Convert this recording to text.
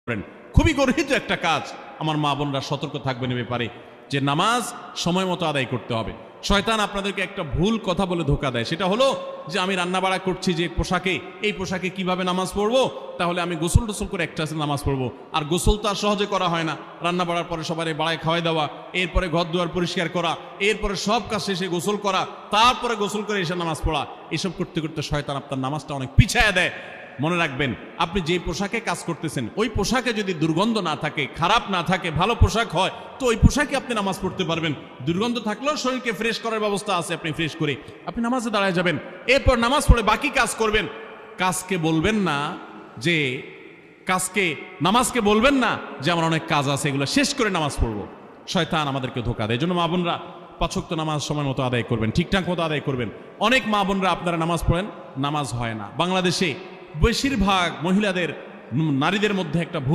করেন। খুবই গর্হিত একটা কাজ। আমার মা বোনরা সতর্ক থাকবেন এ ব্যাপারে যে নামাজ সময় মতো আদায় করতে হবে। শয়তান আপনাদেরকে একটা ভুল কথা বলে ধোকা দেয়, সেটা হলো যে আমি রান্না বাড়া করছি যে পোশাকে, এই পোশাকে কিভাবে নামাজ পড়বো, তাহলে আমি গোসল টোসল করে একটা নামাজ পড়বো। আর গোসল তো আর সহজে করা হয় না। রান্না বাড়ার পরে সবাই বাড়ায় খাওয়াই দেওয়া, এরপরে ঘর দুয়ার পরিষ্কার করা, এরপরে সব কাজ শেষে গোসল করা, তারপরে গোসল করে এসে নামাজ পড়া, এসব করতে করতে শয়তান আপনার নামাজটা অনেক পিছায়া দেয়। মনে রাখবেন, আপনি যে পোশাকে কাজ করতেছেন ওই পোশাকে যদি দুর্গন্ধ না থাকে, খারাপ না থাকে, ভালো পোশাক হয়, তো ওই পোশাকে আপনি নামাজ পড়তে পারবেন। দুর্গন্ধ থাকলেও শরীরকে ফ্রেশ করার ব্যবস্থা আছে, আপনি ফ্রেশ করে আপনি নামাজে দাঁড়ায় যাবেন। এরপর নামাজ পড়ে বাকি কাজ করবেন। কাজকে বলবেন না যে নামাজকে বলবেন না যে আমার অনেক কাজ আছে, এগুলো শেষ করে নামাজ পড়বো। শয়তান আমাদেরকে ধোঁকা দেয়। এই জন্য মা বোনরা 5 ওয়াক্ত নামাজ সময় মতো আদায় করবেন, ঠিকঠাক মতো আদায় করবেন। অনেক মা বোনরা আপনারা নামাজ পড়েন, নামাজ হয় না। বাংলাদেশে বেশিরভাগ মহিলাদের, নারীদের মধ্যে একটা